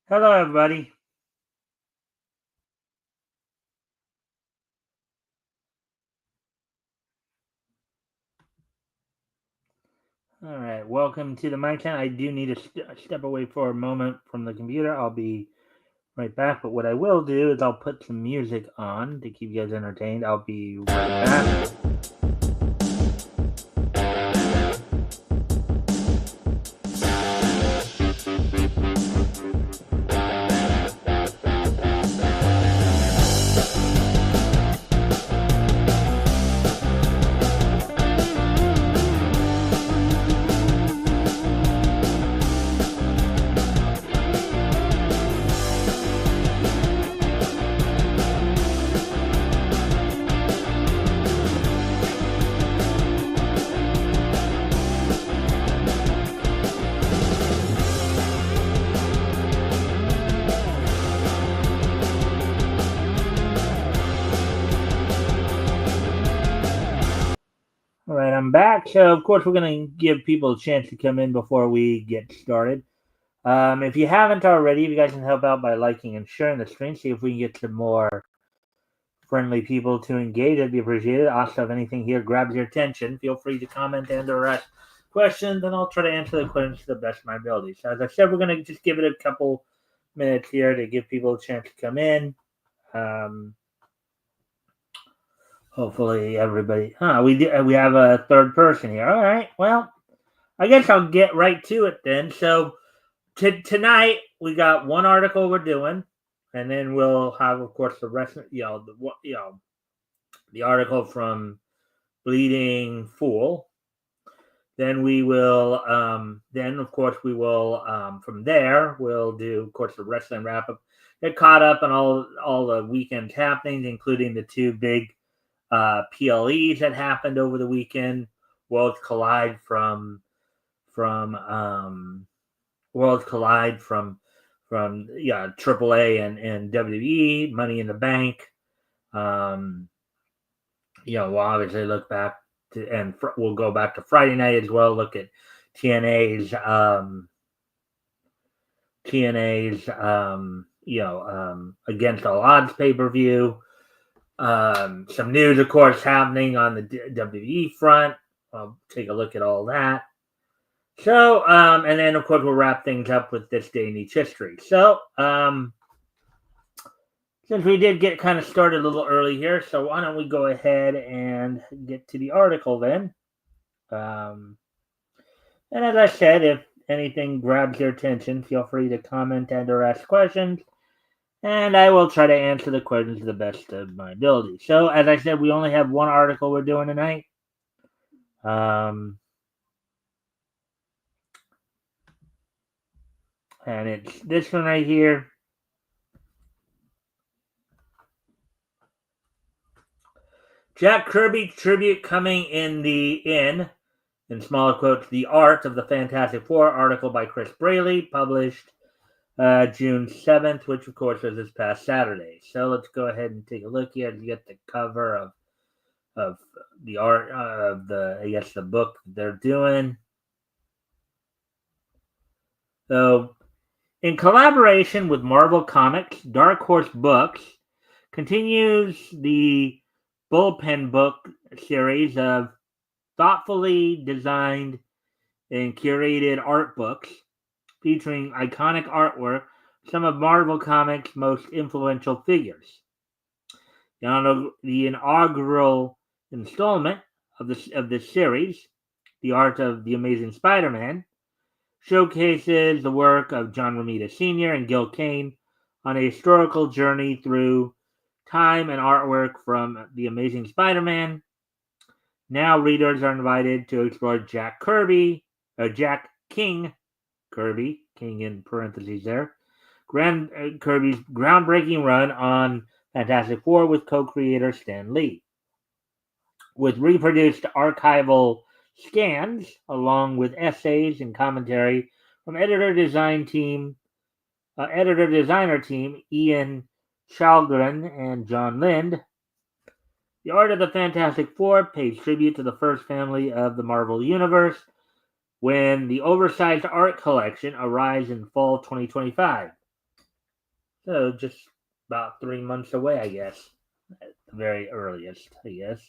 Hello, everybody. All right, welcome to the Mikestand. I do need to step away for a moment from the computer. I'll be right back. But what I will do is I'll put some music on to keep you guys entertained. I'll be right back. All right, I'm back. So, of course, we're going to give people a chance to come in before we get started. If you haven't already, you guys can help out by liking and sharing the stream. See if we can get some more friendly people to engage. That'd be appreciated. Also, if anything here grabs your attention, feel free to comment and/or ask questions, and I'll try to answer the questions to the best of my ability. So, as I said, we're going to just give it a couple minutes here to give people a chance to come in. Um, Hopefully, everybody. We have a third person here. All right. Well, I guess I'll get right to it then. So, tonight we got one article we're doing, and then we'll have, of course, the rest. The article from Bleeding Fool. Then we will, then of course we will, from there we'll do, of course, the wrestling wrap up. Get caught up on all the weekend happenings, including the two big PLEs that happened over the weekend. Worlds Collide from Worlds Collide from AAA and WWE. Money in the Bank. Um, we'll obviously look back to, and we'll go back to Friday night as well. Look at TNA's Against All Odds pay per view. Some news, of course, happening on the WWE front. I'll take a look at all that. So, and then of course we'll wrap things up with this day in each history. So, since we did get kind of started a little early here, so why don't we go ahead and get to the article then? Um, and as I said, if anything grabs your attention, feel free to comment and/or ask questions, and I will try to answer the questions to the best of my ability. So, as I said, we only have one article we're doing tonight. Um, and it's this one right here. Jack Kirby tribute coming in smaller quotes, The Art of the Fantastic Four article by Chris Braley, published June 7th, which of course was this past Saturday. So let's go ahead and take a look here. You get the cover of the art of the book they're doing. So, in collaboration with Marvel Comics, Dark Horse Books continues the bullpen book series of thoughtfully designed and curated art books featuring iconic artwork, some of Marvel Comics' most influential figures. The inaugural installment of this series, The Art of the Amazing Spider-Man, showcases the work of John Romita Sr. and Gil Kane on a historical journey through time and artwork from The Amazing Spider-Man. Now readers are invited to explore Jack King Kirby, King in parentheses there, Kirby's groundbreaking run on Fantastic Four with co-creator Stan Lee. With reproduced archival scans, along with essays and commentary from editor-designer team Ian Chalgren and John Lind, The Art of the Fantastic Four pays tribute to the first family of the Marvel Universe when the oversized art collection arrives in fall 2025. So just about 3 months away, I guess, at the very earliest, I guess.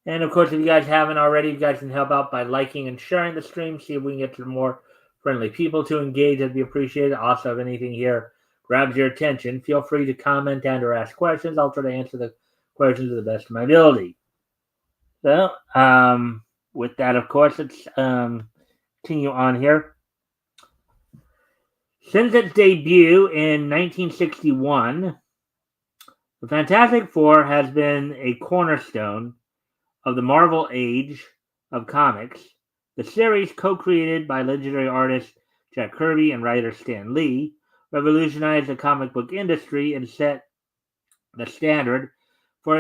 And of course, if you guys haven't already, you guys can help out by liking and sharing the stream. See if we can get some more friendly people to engage. That'd be appreciated. Also, if anything here grabs your attention, feel free to comment and or ask questions. I'll try to answer the questions to the best of my ability. So, with that, of course, let's continue on here. Since its debut in 1961, the Fantastic Four has been a cornerstone of the Marvel Age of comics. The series, co-created by legendary artist Jack Kirby and writer Stan Lee, revolutionized the comic book industry and set the standard for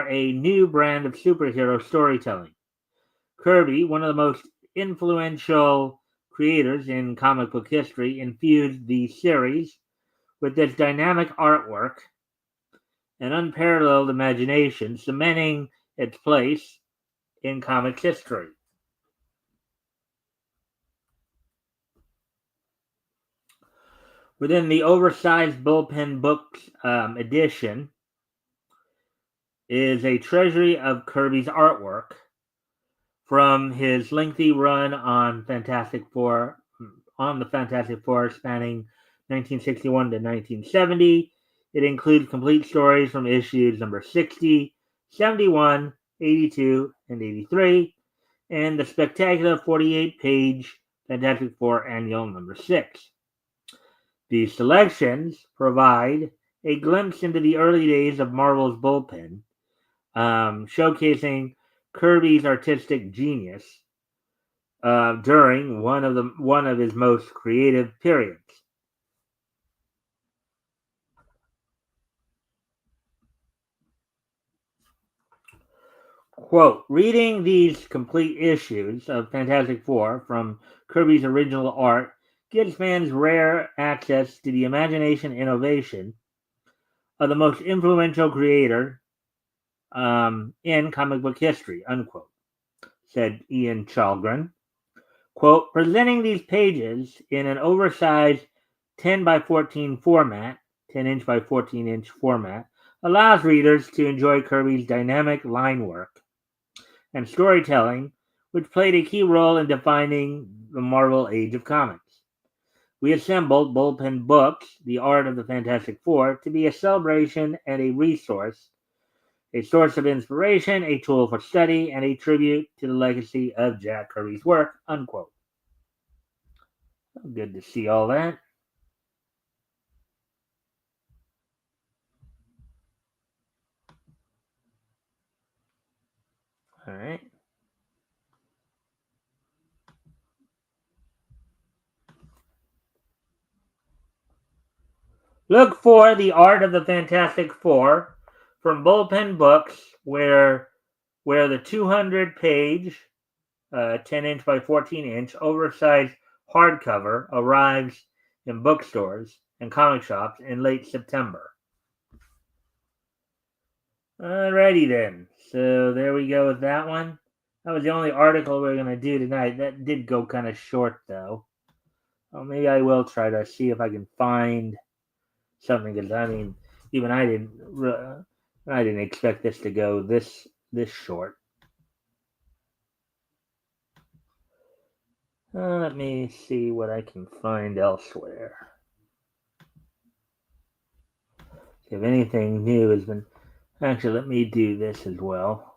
a new brand of superhero storytelling. Kirby, one of the most influential creators in comic book history, infused the series with its dynamic artwork and unparalleled imagination, cementing its place in comics history. Within the oversized bullpen books edition is a treasury of Kirby's artwork from his lengthy run on the Fantastic Four spanning 1961 to 1970. It includes complete stories from issues number 60, 71, 82, and 83, and the spectacular 48-page Fantastic Four Annual number 6. These selections provide a glimpse into the early days of Marvel's bullpen, showcasing Kirby's artistic genius during one of his most creative periods. Quote, reading these complete issues of Fantastic Four from Kirby's original art gives fans rare access to the imagination and innovation of the most influential creator in comic book history, unquote, said Ian Chalgren. Quote, presenting these pages in an oversized 10 by 14 format, 10 inch by 14 inch format, allows readers to enjoy Kirby's dynamic line work and storytelling, which played a key role in defining the Marvel Age of comics. We assembled Bullpen Books, The Art of the Fantastic Four, to be a celebration and a resource, a source of inspiration, a tool for study, and a tribute to the legacy of Jack Kirby's work, unquote. Good to see all that. All right. Look for The Art of the Fantastic Four from Bullpen Books, where the 200-page, 10-inch by 14-inch oversized hardcover arrives in bookstores and comic shops in late September. Alrighty then. So there we go with that one. That was the only article we are going to do tonight. That did go kind of short, though. Well, maybe I will try to see if I can find something, because I mean, even I didn't expect this to go this short. Let me see what I can find elsewhere. If anything new has been, actually, let me do this as well.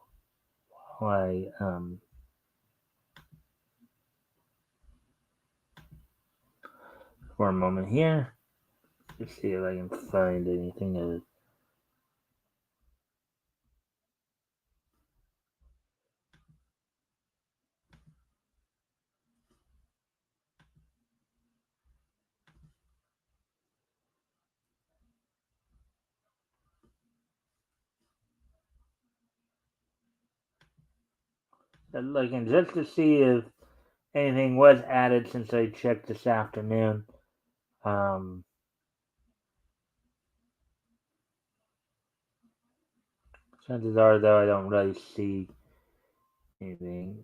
While for a moment here, just see if I can find anything of it. Looking just to see if anything was added since I checked this afternoon. Chances are, though, I don't really see anything.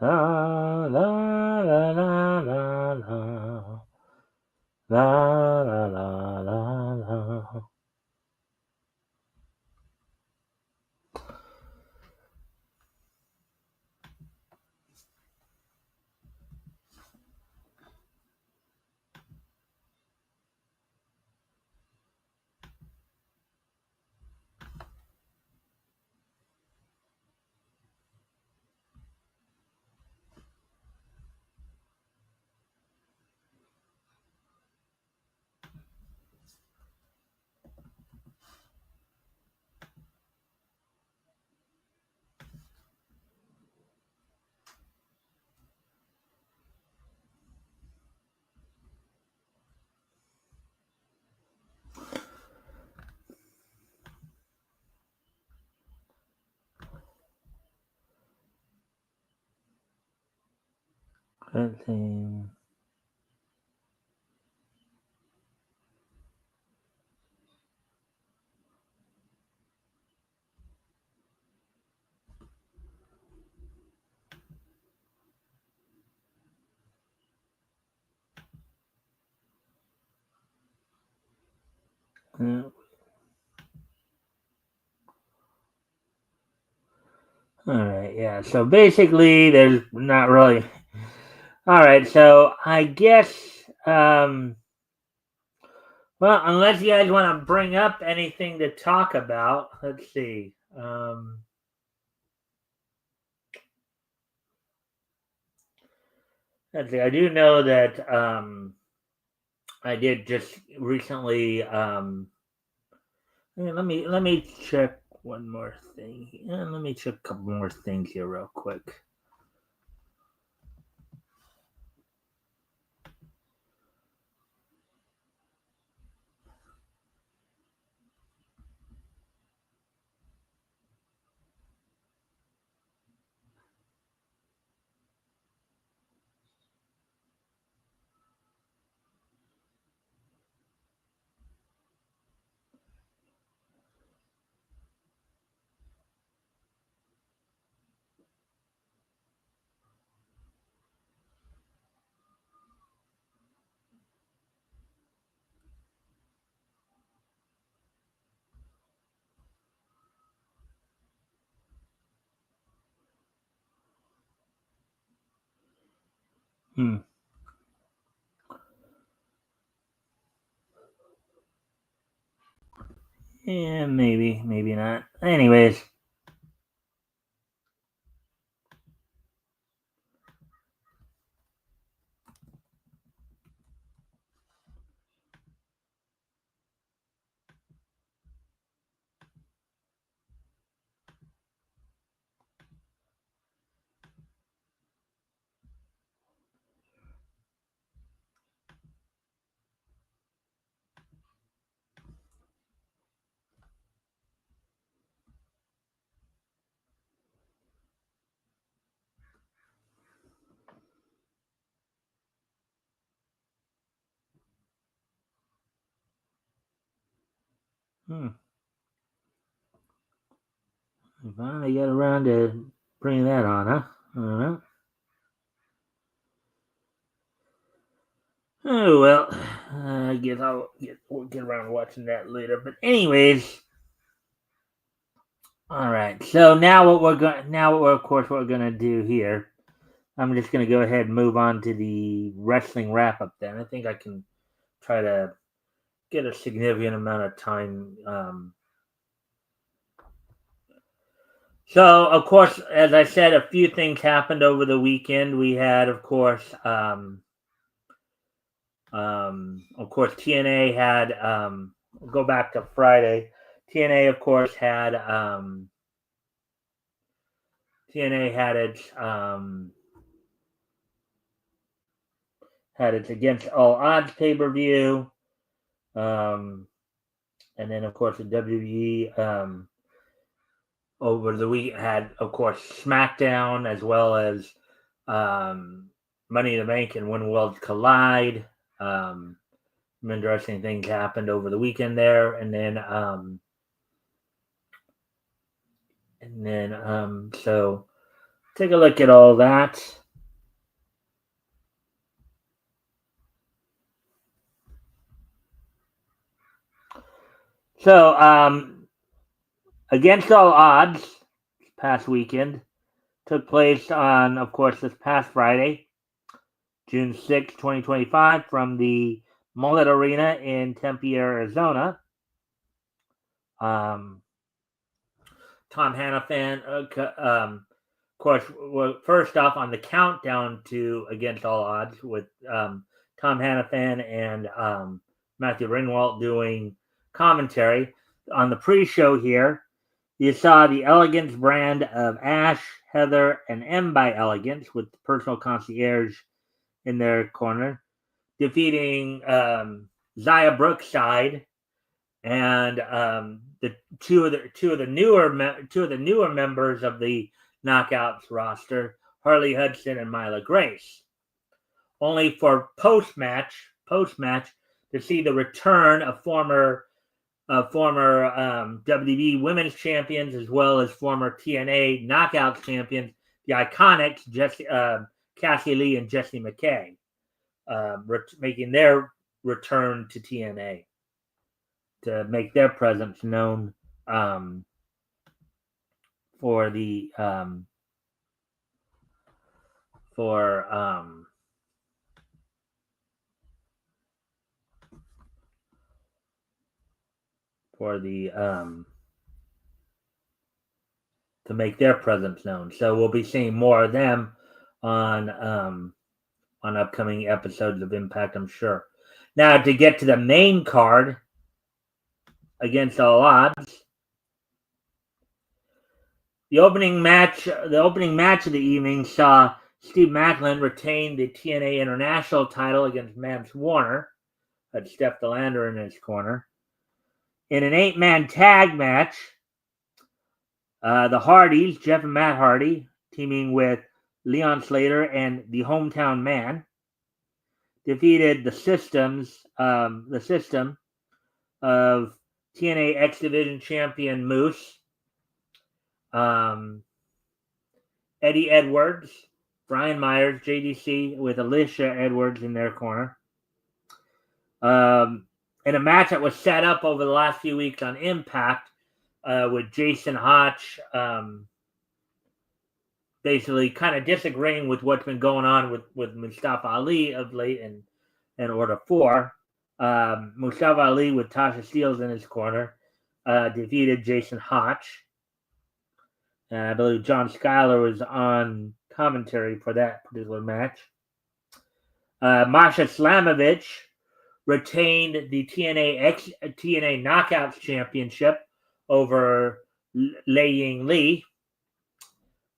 La la la la la la la la la la la. Let's see. All right, yeah. So basically, there's not really. All right, so I guess, well, unless you guys want to bring up anything to talk about, let's see. Let's see. I do know that I did just recently. Let me check one more thing. Let me check a couple more things here real quick. Hmm. Yeah, maybe not. Anyways. I finally got around to bringing that on, huh? I don't know. Oh well, I guess we'll get around to watching that later. But anyways, all right. So now what we're of course what we're gonna do here. I'm just gonna go ahead and move on to the wrestling wrap up. Then I think I can try to get a significant amount of time. So of course, as I said, a few things happened over the weekend. We had, of course, TNA had. We'll go back to Friday. TNA, of course, had TNA had its Against All Odds pay per view, and then of course the WWE over the week had, of course, SmackDown as well as Money in the Bank and When Worlds Collide. Some interesting things happened over the weekend there, and then so take a look at all that. So, Against All Odds, past weekend, took place on, of course, this past Friday, June 6, 2025, from the Mullet Arena in Tempe, Arizona. Tom Hannafan, of course, first off on the countdown to Against All Odds with Tom Hannafan and Matthew Ringwalt doing commentary. On the pre-show here, you saw the Elegance brand of Ash, Heather, and M by Elegance with the personal concierge in their corner, defeating Zaya Brookside and the two of the newer members of the Knockouts roster, Harley Hudson and Mila Grace. Only for post match to see the return of former WWE Women's Champions as well as former TNA Knockouts champions, the Iconics, Cassie Lee and Jessie McKay, making their return to TNA to make their presence known for the to make their presence known. So we'll be seeing more of them on upcoming episodes of Impact, I'm sure. Now, to get to the main card, Against All Odds, the opening match of the evening saw Steve Macklin retain the TNA International title against Mance Warner, had Steph DeLander in his corner. In an 8-man tag match, the Hardys, Jeff and Matt Hardy, teaming with Leon Slater and the Hometown Man, defeated the system of TNA X Division champion Moose, Eddie Edwards, Brian Myers, JDC, with Alicia Edwards in their corner. In a match that was set up over the last few weeks on Impact, with Jason Hotch basically kind of disagreeing with what's been going on with Mustafa Ali of late and Order 4. Mustafa Ali with Tasha Steelz in his corner defeated Jason Hotch. I believe John Schuyler was on commentary for that particular match. Masha Slamovich retained the TNA Knockouts Championship over Lei Ying Lee,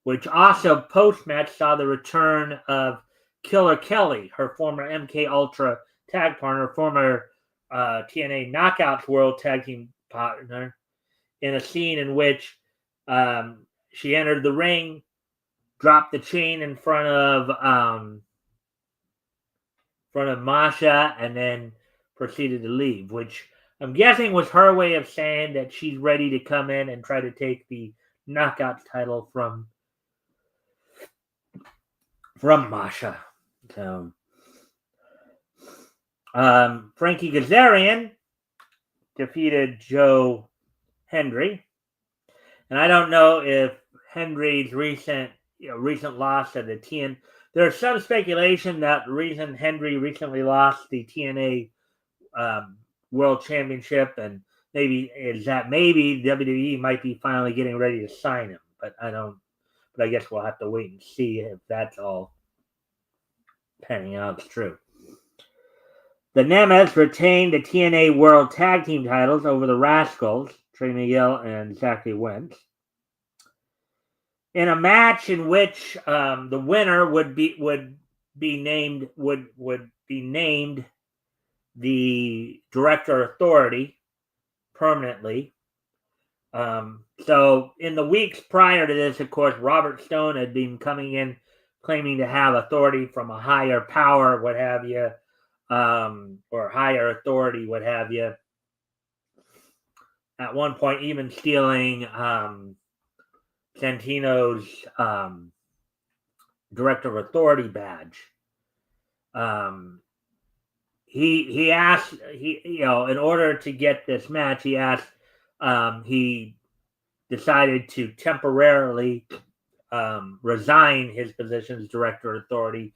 which also post-match saw the return of Killer Kelly, her former MK Ultra tag partner, former TNA Knockouts World Tag Team partner, in a scene in which she entered the ring, dropped the chain in front of Masha, and then proceeded to leave, which I'm guessing was her way of saying that she's ready to come in and try to take the Knockouts title from Masha. So, Frankie Kazarian defeated Joe Hendry, and I don't know if Hendry's recent loss at the TN. There's some speculation that the reason Hendry recently lost the TNA World Championship, and maybe WWE might be finally getting ready to sign him, but I guess we'll have to wait and see if that's all panning out. It's true. The Nemeths retained the TNA World Tag Team titles over the Rascals, Trey Miguel and Zachary Wentz, in a match in which the winner would be named the Director Authority permanently. So in the weeks prior to this, of course, Robert Stone had been coming in claiming to have authority from a higher power, what have you, or higher authority, what have you. At one point, even stealing Santino's Director of Authority badge. He asked, in order to get this match, he decided to temporarily resign his position as Director of Authority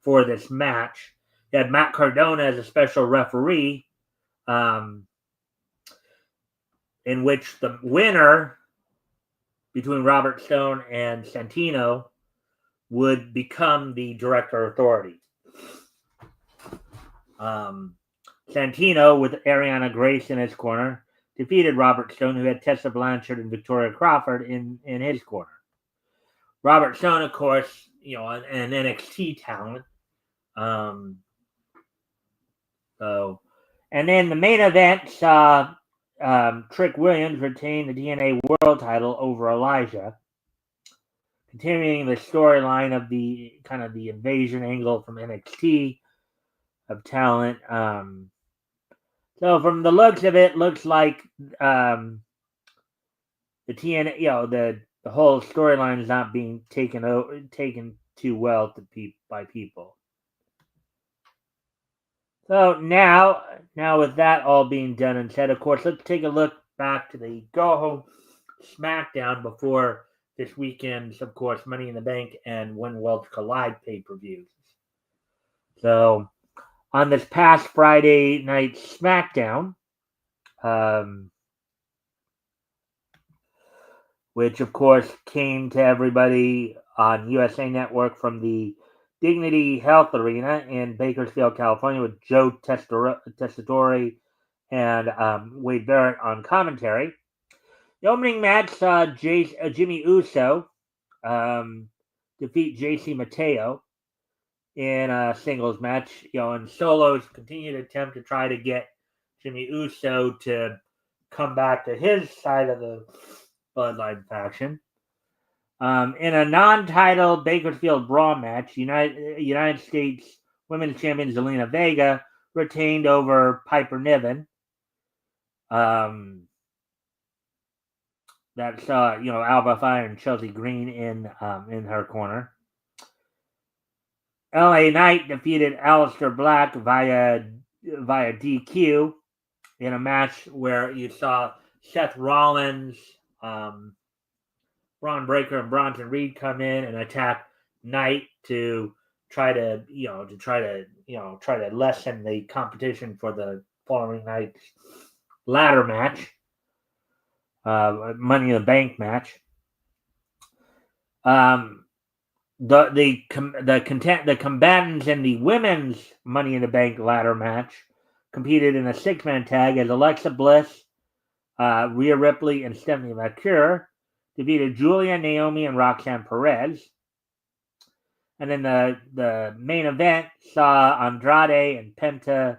for this match. He had Matt Cardona as a special referee, in which the winner between Robert Stone and Santino would become the Director of Authority. Santino, with Ariana Grace in his corner, defeated Robert Stone, who had Tessa Blanchard and Victoria Crawford in his corner. Robert Stone, of course, an NXT talent. And then the main event saw Trick Williams retain the TNA World Title over Elijah, continuing the storyline of the kind of the invasion angle from NXT of talent. So from the looks of it, looks like the TNA, the whole storyline is not being taken too well by people. So now with that all being done and said, of course, let's take a look back to the Go Home SmackDown before this weekend's, of course, Money in the Bank and When Worlds Collide pay-per-views. So on this past Friday night SmackDown, which of course came to everybody on USA Network from the Dignity Health Arena in Bakersfield, California, with Joe Tessitore and Wade Barrett on commentary. The opening match saw Jimmy Uso defeat JC Mateo in a singles match. And Solo's continued attempt to try to get Jimmy Uso to come back to his side of the Bloodline faction. In a non-title Bakersfield Brawl match, United States Women's Champion Zelina Vega retained over Piper Niven. That saw Alba Fire and Chelsea Green in her corner. LA Knight defeated Aleister Black via DQ in a match where you saw Seth Rollins, Braun Breaker, and Bronson Reed come in and attack Knight to try to lessen the competition for the following night's ladder match, Money in the Bank match. The combatants in the women's Money in the Bank ladder match competed in a 6-man tag as Alexa Bliss, Rhea Ripley, and Stephanie McCure defeated Julia, Naomi, and Roxanne Perez. And then the main event saw Andrade and Penta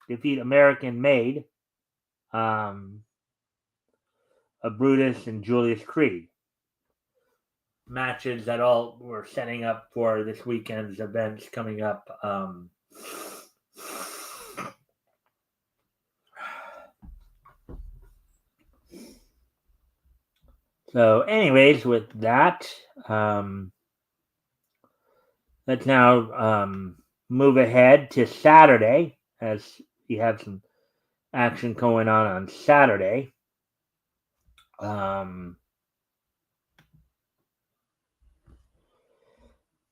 defeat American Made, Brutus and Julius Creed. Matches that all were setting up for this weekend's events coming up. So anyways, with that, let's now move ahead to Saturday, as we have some action going on Saturday.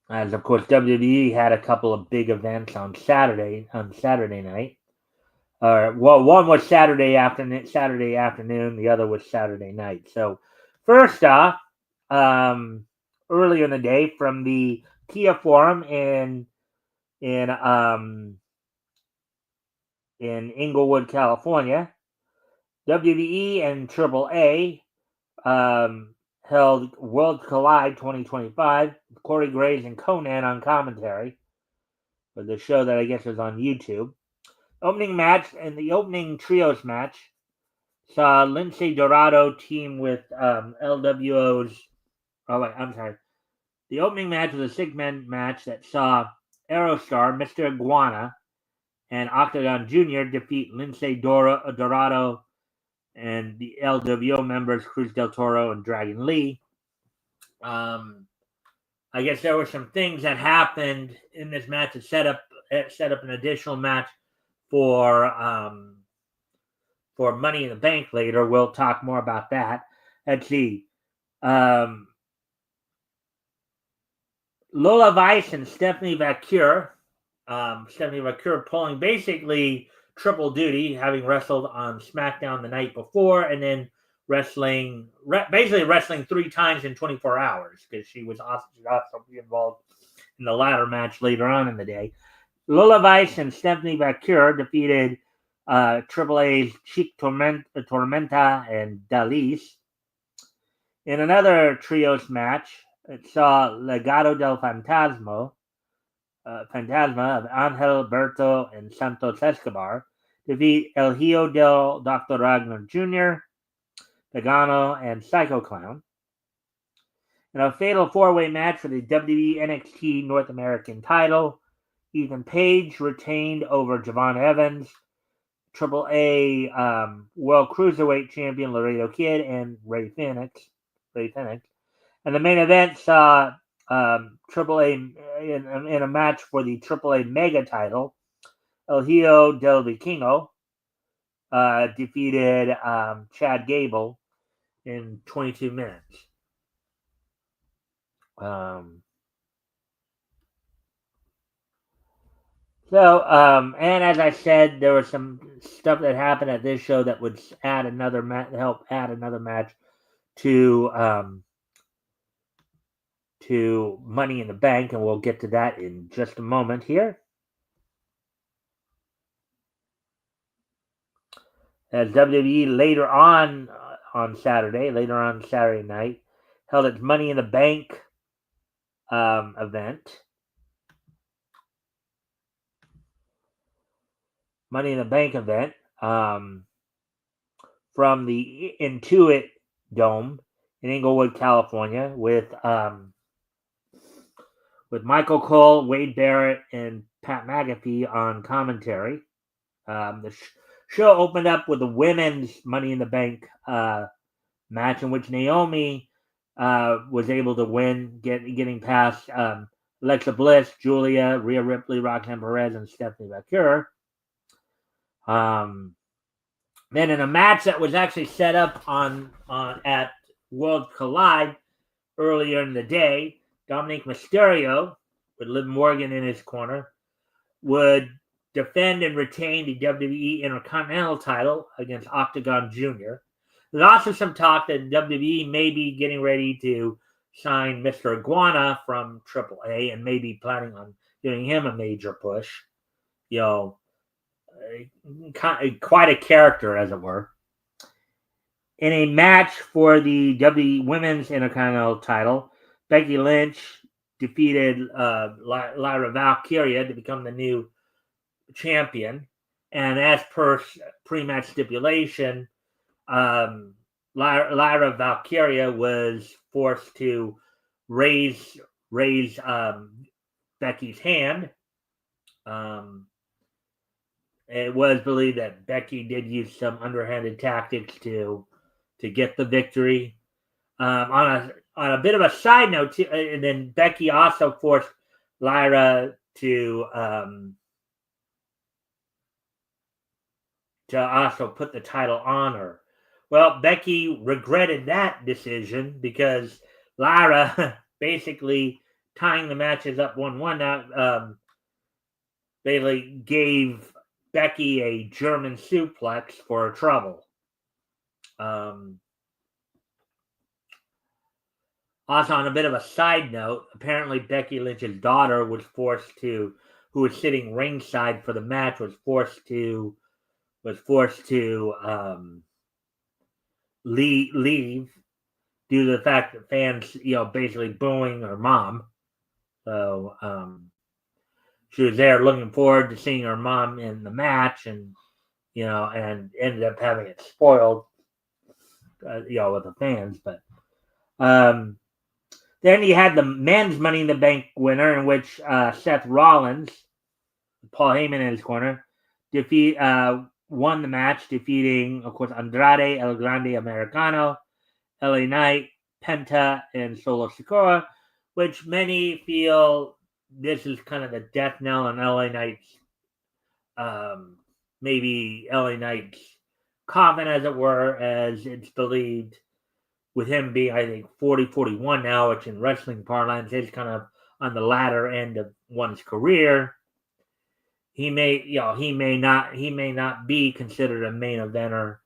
As of course WWE had a couple of big events on Saturday night. One was Saturday afternoon, the other was Saturday night. So first off, earlier in the day from the Kia Forum in Inglewood, California, WWE and AAA held Worlds Collide 2025 with Corey Graves and Conan on commentary for the show that I guess was on YouTube. Opening match and the opening trios match saw Lince Dorado team with LWO's. Oh wait, I'm sorry. The opening match was a 6-man match that saw Aerostar, Mr. Iguana, and Octagon Jr. defeat Lince Dorado and the LWO members Cruz del Toro and Dragon Lee. I guess there were some things that happened in this match that set up an additional match for Money in the Bank later. We'll talk more about that. Let's see. Lola Weiss and Stephanie Vacure. Stephanie Vacure pulling basically triple duty, having wrestled on SmackDown the night before, and then basically wrestling 3 times in 24 hours, because she was also involved in the ladder match later on in the day. Lola Weiss and Stephanie Vacure defeated AAA's Chic Tormenta and Dalys. In another trios match, it saw Legado del Fantasma of Angel Berto and Santos Escobar defeat El Hijo del Dr. Ragnar Jr., Pagano, and Psycho Clown. In a fatal 4-way match for the WWE NXT North American title, Ethan Page retained over Javon Evans, AAA World Cruiserweight Champion Laredo Kid, and Ray Phoenix. And the main event saw AAA in a match for the AAA Mega title. El Hijo del Vikingo defeated Chad Gable in 22 minutes. And as I said, there was some stuff that happened at this show that would add another help add another match to Money in the Bank, and we'll get to that in just a moment here. As WWE later on Saturday night, held its Money in the Bank event. Money in the Bank event from the Intuit Dome in Inglewood, California, with Michael Cole, Wade Barrett, and Pat McAfee on commentary. The show opened up with the women's Money in the Bank match, in which Naomi was able to win, getting past Alexa Bliss, Julia, Rhea Ripley, Roxanne Perez, and Stephanie Vacure. Then in a match that was actually set up on at World Collide earlier in the day, Dominic Mysterio, with Liv Morgan in his corner, would defend and retain the WWE Intercontinental title against Octagon Jr. There's also some talk that WWE may be getting ready to sign Mr. Iguana from AAA and maybe planning on giving him a major push. Quite a character, as it were. In a match for the WWE Women's Intercontinental title, Becky Lynch defeated Lyra Valkyria to become the new champion. And as per pre-match stipulation, Lyra Valkyria was forced to raise Becky's hand. It was believed that Becky did use some underhanded tactics to get the victory. On a bit of a side note, and then Becky also forced Lyra to also put the title on her. Well, Becky regretted that decision because Lyra basically tying the matches up 1-1 basically gave Becky a German suplex for trouble. Also, on a bit of a side note, apparently Becky Lynch's daughter who was sitting ringside for the match, was forced to leave due to the fact that fans, basically booing her mom. So she was there looking forward to seeing her mom in the match, and and ended up having it spoiled, with the fans. But then you had the men's Money in the Bank winner, in which Seth Rollins, Paul Heyman in his corner, won the match, defeating, of course, Andrade El Grande Americano, LA Knight, Penta and Solo Sikoa, which many feel this is kind of the death knell on LA Knight's, maybe LA Knight's coffin, as it were, as it's believed, with him being, I think, 40, 41 now, which in wrestling parlance is kind of on the latter end of one's career. He may not be considered a main eventer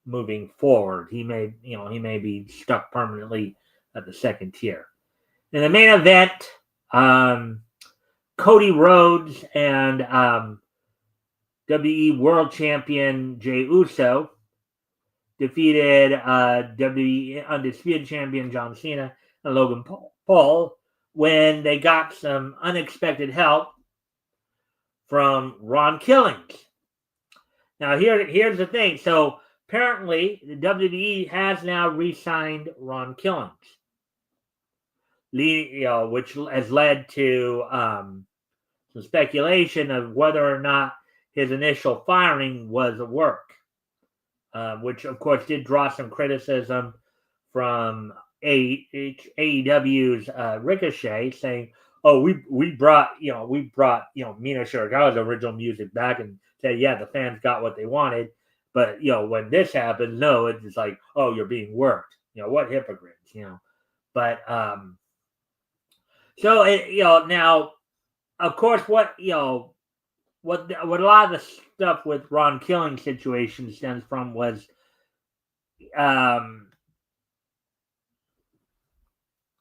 moving forward. He may be stuck permanently at the second tier. In the main event, Cody Rhodes and WWE World Champion Jey Uso defeated WWE Undisputed Champion John Cena and Logan Paul when they got some unexpected help from Ron Killings. Now, here's the thing. So, apparently, the WWE has now re-signed Ron Killings, which has led to some speculation of whether or not his initial firing was a work, which, of course, did draw some criticism from AEW's Ricochet, saying, "Oh, we brought Mina Shirakawa's original music back and said, yeah, the fans got what they wanted, but when this happens, no, it's like, oh, you're being worked. What hypocrites, But so now, of course, what a lot of the stuff with Ron Killing's situation stems from was all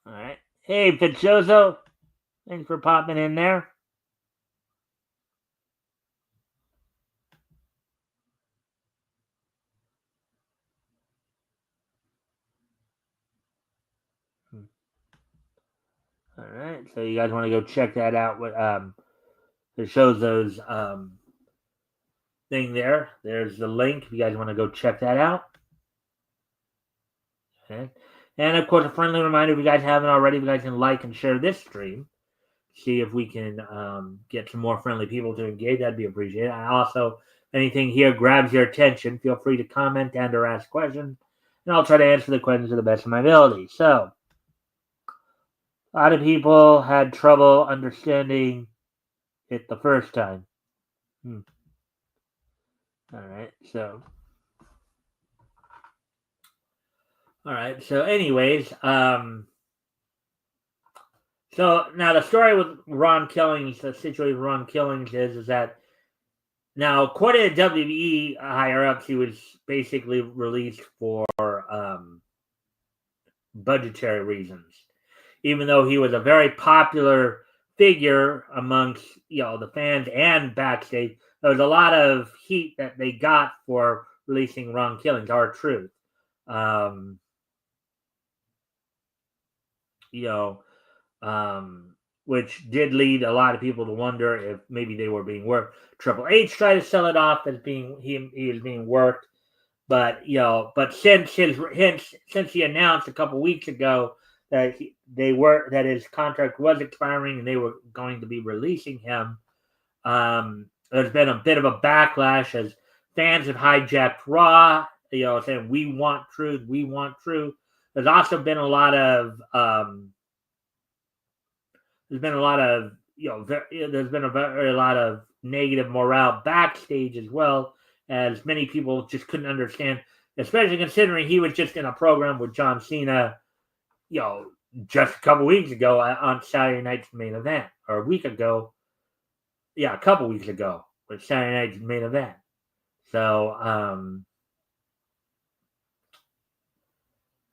right. Hey, Pizzozo, thanks for popping in there. All right, so you guys want to go check that out? What it shows those thing there. There's the link. If you guys want to go check that out. Okay, and of course, a friendly reminder: if you guys haven't already, if you guys can like and share this stream. See if we can get some more friendly people to engage. That'd be appreciated. I also, anything here grabs your attention, feel free to comment and or ask questions, and I'll try to answer the questions to the best of my ability. So, a lot of people had trouble understanding it the first time. All right, so. All right, so anyways, so now the story with Ron Killings, the situation with Ron Killings is that now, according to WWE higher ups, he was basically released for budgetary reasons, even though he was a very popular figure amongst the fans and backstage. There was a lot of heat that they got for releasing Ron Killings. Our truth, which did lead a lot of people to wonder if maybe they were being worked. Triple H tried to sell it off as being he was being worked, but since he announced a couple weeks ago that that his contract was expiring and they were going to be releasing him, there's been a bit of a backlash as fans have hijacked Raw, saying we want truth. There's also been a lot of there's been a very lot of negative morale backstage as well, as many people just couldn't understand, especially considering he was just in a program with John Cena, just a couple weeks ago on Saturday Night's Main Event, or a week ago. Yeah, a couple weeks ago with Saturday Night's Main Event. So,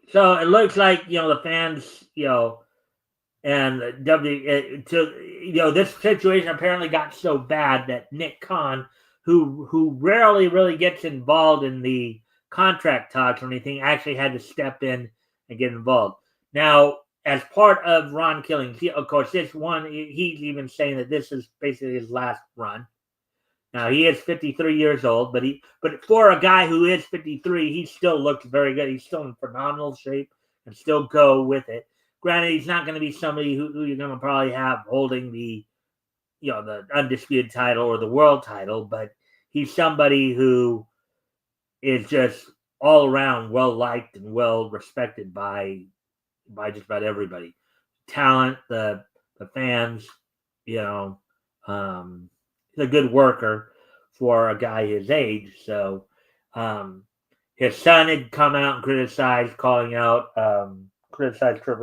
so it looks like the fans, and this situation apparently got so bad that Nick Khan, who rarely really gets involved in the contract talks or anything, actually had to step in and get involved. Now, as part of Ron Killings, of course, this one, he's even saying that this is basically his last run. Now, he is 53 years old, but for a guy who is 53, he still looks very good. He's still in phenomenal shape and still go with it. Granted, he's not going to be somebody who you're going to probably have holding the undisputed title or the world title, but he's somebody who is just all around well liked and well respected by just about everybody. Talent, the fans, you know, he's a good worker for a guy his age. So um, his son had come out and criticized Triple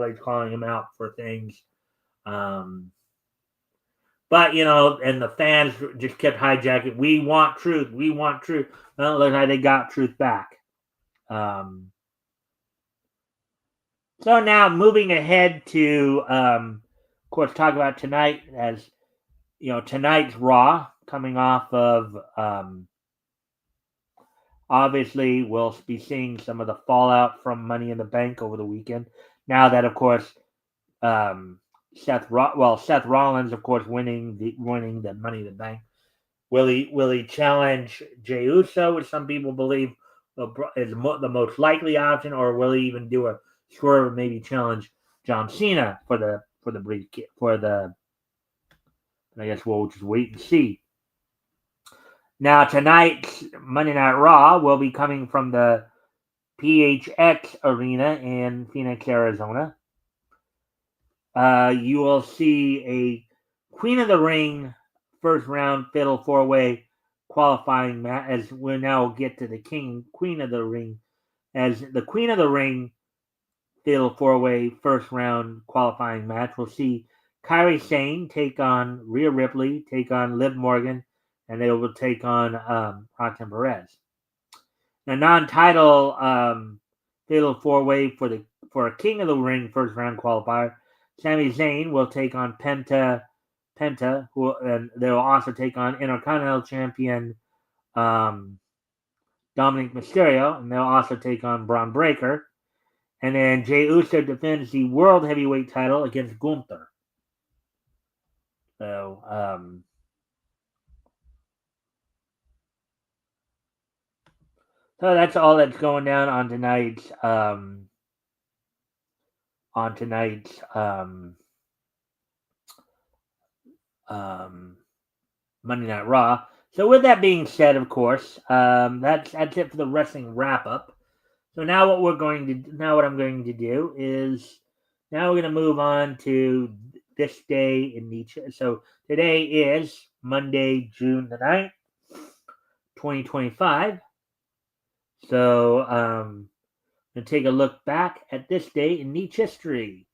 H, calling him out for things. But and the fans just kept hijacking. We want truth. We want truth. Well, look how they got truth back. So now moving ahead to, of course, talk about tonight. As tonight's Raw, coming off of, obviously we'll be seeing some of the fallout from Money in the Bank over the weekend. Now that, of course, Seth Rollins, of course, winning the Money in the Bank. Will he challenge Jey Uso, which some people believe is the most likely option, or will he even do a swerve and maybe challenge John Cena for the briefcase for the? I guess we'll just wait and see. Now tonight's Monday Night Raw will be coming from the PHX Arena in Phoenix, Arizona. You will see a Queen of the Ring first round fatal 4-way qualifying match, as we now get to the Queen of the Ring, as the Queen of the Ring fatal 4-way first round qualifying match. We'll see Kairi Sane take on Rhea Ripley, take on Liv Morgan, and they will take on Roxanne Perez. The non-title fatal 4-way for a King of the Ring first round qualifier. Sami Zayn will take on Penta, and they will also take on Intercontinental Champion Dominic Mysterio, and they'll also take on Braun Breaker. And then Jey Uso defends the World Heavyweight title against Gunther. So, so that's all that's going down on tonight's Monday Night Raw. So with that being said, of course, that's it for the wrestling wrap up. So now what I'm going to do is now we're going to move on to this day in Nietzsche. So today is Monday, June the 9th, 2025. So I'm going to take a look back at this day in Nietzsche history.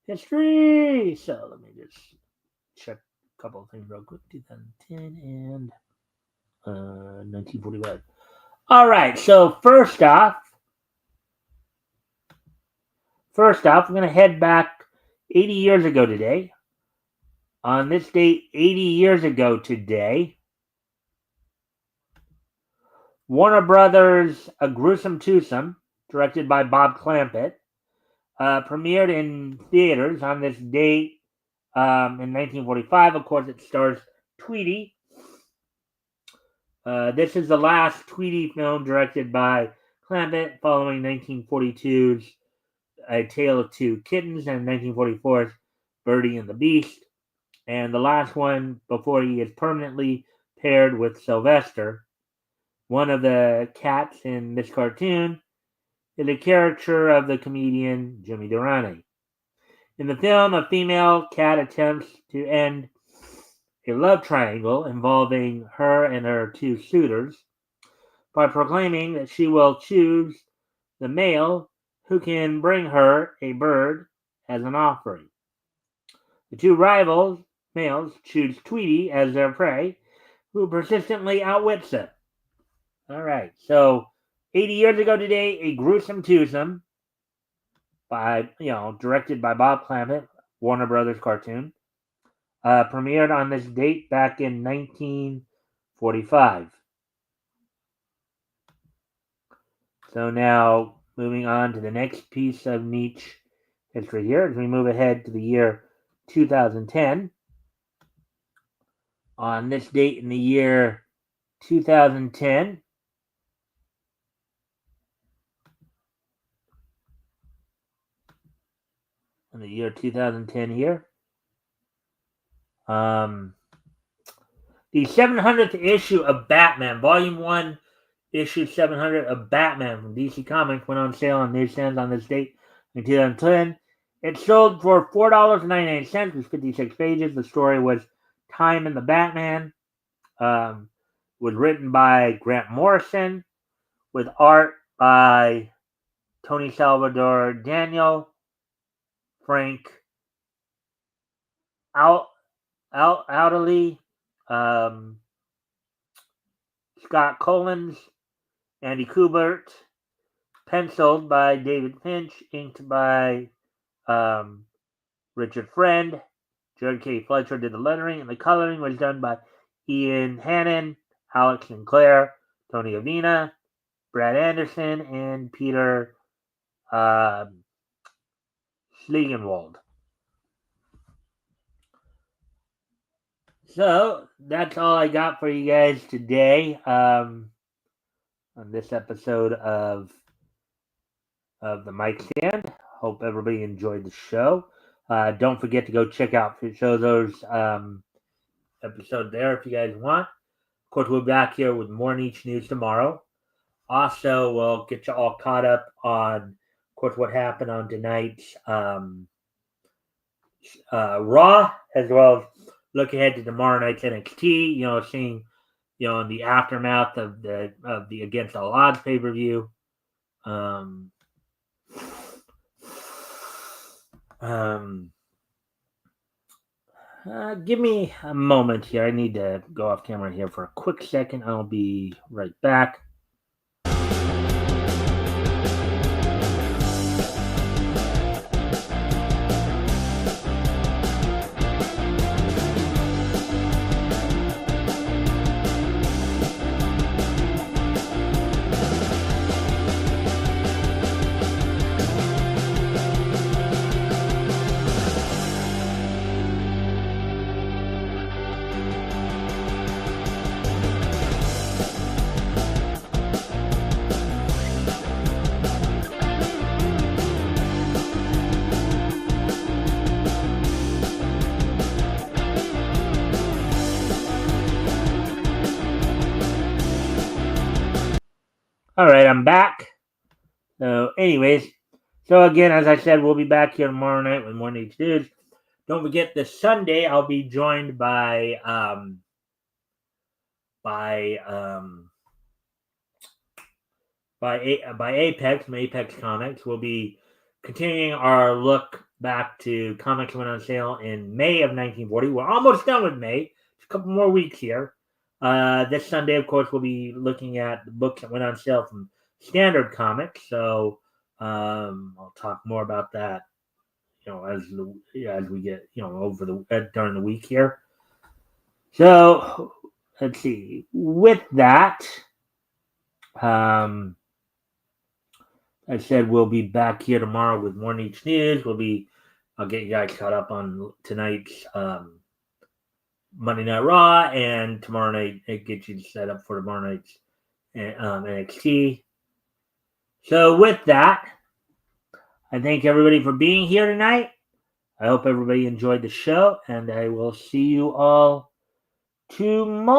So let me just check a couple of things real quick. 2010 and 1945. All right. So first off, we're going to head back 80 years ago today. On this date, 80 years ago today, Warner Brothers' A Gruesome Twosome, directed by Bob Clampett, premiered in theaters on this date in 1945. Of course, it stars Tweety. This is the last Tweety film directed by Clampett, following 1942's A Tale of Two Kittens and 1944's Birdie and the Beast, and the last one before he is permanently paired with Sylvester. One of the cats in this cartoon is a caricature of the comedian Jimmy Durante. In the film, a female cat attempts to end a love triangle involving her and her two suitors by proclaiming that she will choose the male who can bring her a bird as an offering. The two rival males choose Tweety as their prey, who persistently outwits them. All right, so 80 years ago today, A Gruesome Twosome, directed by Bob Clampett, Warner Brothers cartoon, premiered on this date back in 1945. So now, moving on to the next piece of Nietzsche history here, as we move ahead to the year 2010. On this date in the year 2010, here, the 700th issue of Batman, Volume 1, issue 700 of Batman from DC Comics went on sale on newsstands on this date in 2010. It sold for $4.99. It was 56 pages. The story was Time in the Batman. Was written by Grant Morrison with art by Tony Salvador Daniel, Frank Outley, Scott Collins, Andy Kubert, penciled by David Finch, inked by Richard Friend. Jared K. Fletcher did the lettering, and the coloring was done by Ian Hannon, Alex Sinclair, Tony Avina, Brad Anderson, and Peter Schlegenwald. So that's all I got for you guys today on this episode of the Mikestand. Hope everybody enjoyed the show. Don't forget to go check out Shozo's episode there if you guys want. Of course, we'll be back here with more Niche News tomorrow. Also, we'll get you all caught up on, of course, what happened on tonight's Raw, as well as look ahead to tomorrow night's NXT. Seeing, in the aftermath of the Against All Odds pay-per-view. Give me a moment here. I need to go off camera here for a quick second. I'll be right back. All right, I'm back. So, anyways, again, as I said, we'll be back here tomorrow night with more Niche News. Don't forget, this Sunday I'll be joined by Apex from Apex Comics. We'll be continuing our look back to comics that went on sale in May of 1940. We're almost done with May. Just a couple more weeks here. This Sunday, of course, we'll be looking at the books that went on sale from Standard Comics. So I'll talk more about that, as we get, over during the week here. So let's see. With that, I said we'll be back here tomorrow with more Niche News. I'll get you guys caught up on tonight's Monday Night Raw, and tomorrow night it gets you set up for tomorrow night's NXT. So with that, I thank everybody for being here tonight. I hope everybody enjoyed the show, and I will see you all tomorrow.